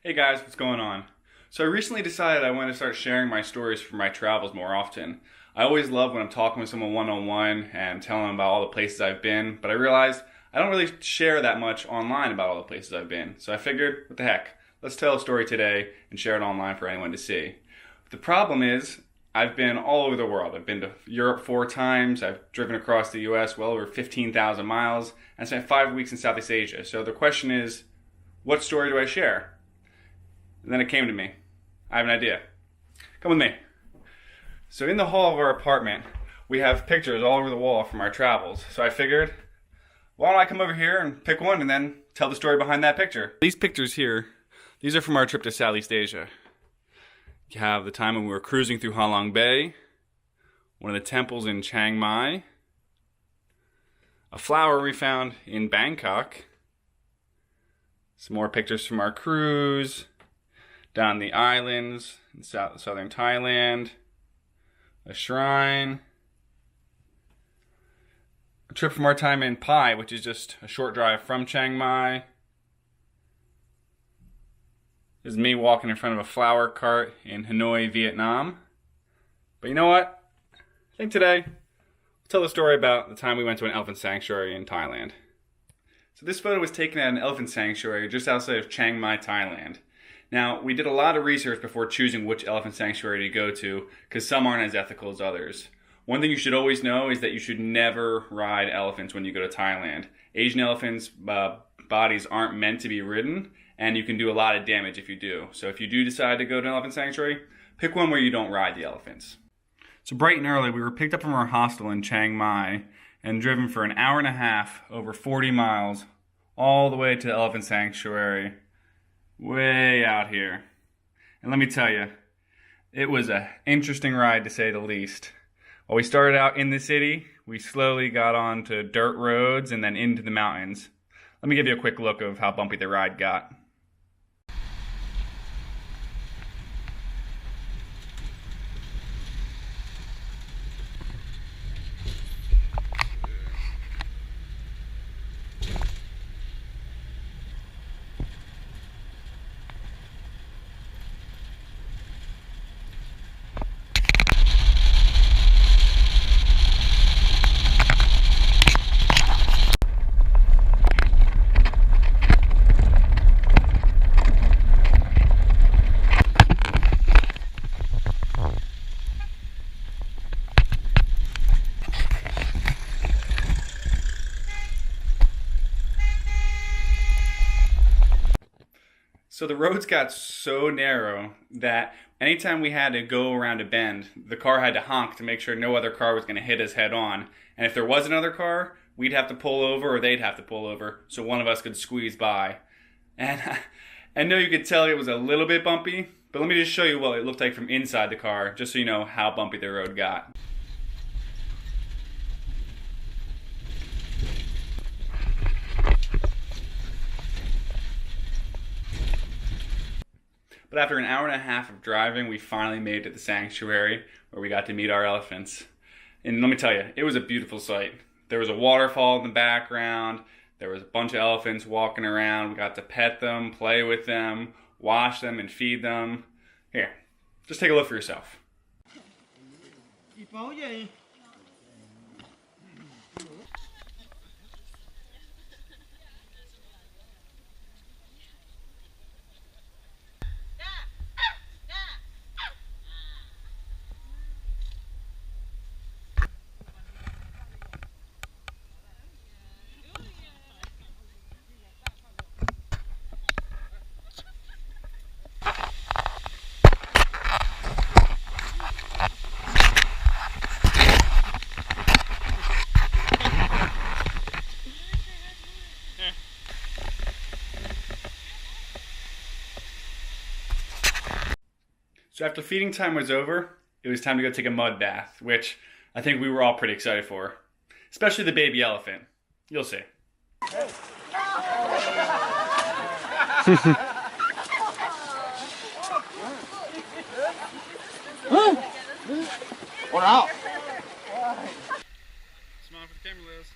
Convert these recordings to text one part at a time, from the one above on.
Hey guys, what's going on? So I recently decided I want to start sharing my stories from my travels more often. I always love when I'm talking with someone one-on-one and telling them about all the places I've been, but I realized I don't really share that much online about all the places I've been. So I figured, what the heck, let's tell a story today and share it online for anyone to see. But the problem is, I've been all over the world. I've been to Europe 4 times, I've driven across the US well over 15,000 miles, and I spent 5 weeks in Southeast Asia. So the question is, what story do I share? And then it came to me. I have an idea. Come with me. So in the hall of our apartment, we have pictures all over the wall from our travels. So I figured, why don't I come over here and pick one and then tell the story behind that picture. These pictures here, these are from our trip to Southeast Asia. You have the time when we were cruising through Halong Bay, one of the temples in Chiang Mai, a flower we found in Bangkok, some more pictures from our cruise, down the islands in southern Thailand, a shrine, a trip from our time in Pai, which is just a short drive from Chiang Mai. This is me walking in front of a flower cart in Hanoi, Vietnam. But you know what? I think today I'll tell the story about the time we went to an elephant sanctuary in Thailand. So this photo was taken at an elephant sanctuary just outside of Chiang Mai, Thailand. Now, we did a lot of research before choosing which elephant sanctuary to go to, because some aren't as ethical as others. One thing you should always know is that you should never ride elephants when you go to Thailand. Asian elephants' bodies aren't meant to be ridden, and you can do a lot of damage if you do. So if you do decide to go to an elephant sanctuary, pick one where you don't ride the elephants. So bright and early, we were picked up from our hostel in Chiang Mai and driven for an hour and a half, over 40 miles, all the way to the elephant sanctuary, way out here. And let me tell you, it was an interesting ride to say the least. While we started out in the city, we slowly got onto dirt roads and then into the mountains. Let me give you a quick look of how bumpy the ride got. So the roads got so narrow that anytime we had to go around a bend, the car had to honk to make sure no other car was going to hit us head on. And if there was another car, we'd have to pull over or they'd have to pull over so one of us could squeeze by. And I know you could tell it was a little bit bumpy, but let me just show you what it looked like from inside the car, just so you know how bumpy the road got. But after an hour and a half of driving, we finally made it to the sanctuary where we got to meet our elephants. And let me tell you, it was a beautiful sight. There was a waterfall in the background. There was a bunch of elephants walking around. We got to pet them, play with them, wash them, and feed them. Here, just take a look for yourself. So after feeding time was over, it was time to go take a mud bath, which I think we were all pretty excited for. Especially the baby elephant. You'll see. Smile for the camera, Liz.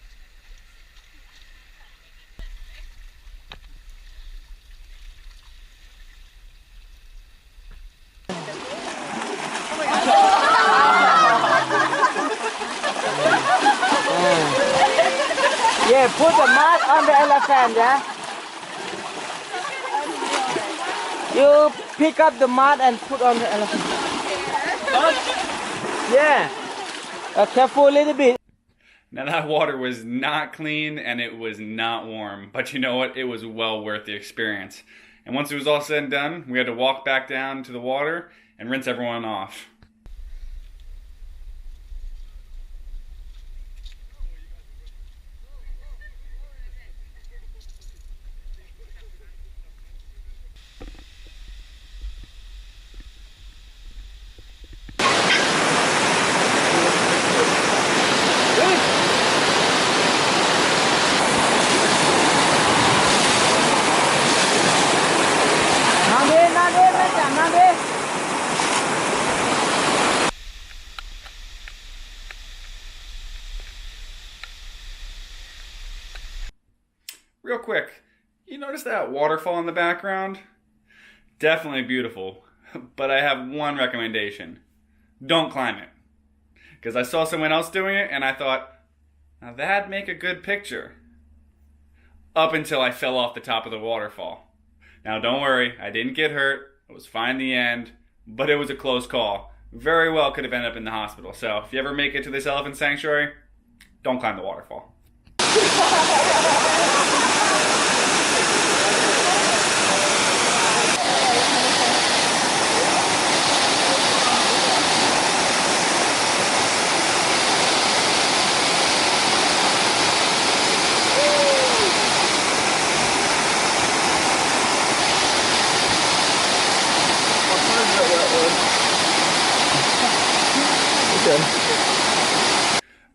Okay, put the mud on the elephant, yeah? You pick up the mud and put on the elephant. Yeah. Careful a little bit. Now that water was not clean and it was not warm, but you know what? It was well worth the experience. And once it was all said and done, we had to walk back down to the water and rinse everyone off. Real quick, you notice that waterfall in the background? Definitely beautiful, but I have one recommendation. Don't climb it. Because I saw someone else doing it and I thought, now that'd make a good picture. Up until I fell off the top of the waterfall. Now don't worry, I didn't get hurt. I was fine in the end, but it was a close call. Very well could have ended up in the hospital. So if you ever make it to this elephant sanctuary, don't climb the waterfall.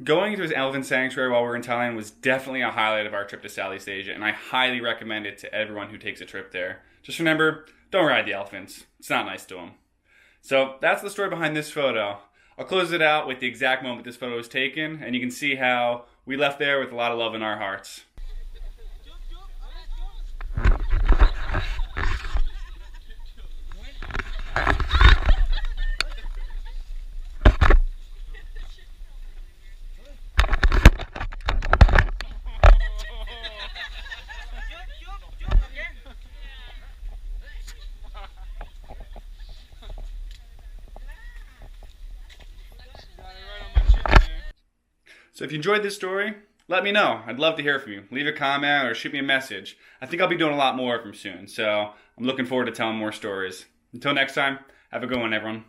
Going to his elephant sanctuary while we were in Thailand was definitely a highlight of our trip to Southeast Asia, and I highly recommend it to everyone who takes a trip there. Just remember, don't ride the elephants. It's not nice to them. So that's the story behind this photo. I'll close it out with the exact moment this photo was taken, and you can see how we left there with a lot of love in our hearts. So if you enjoyed this story, let me know. I'd love to hear from you. Leave a comment or shoot me a message. I think I'll be doing a lot more of them soon, so I'm looking forward to telling more stories. Until next time, have a good one, everyone.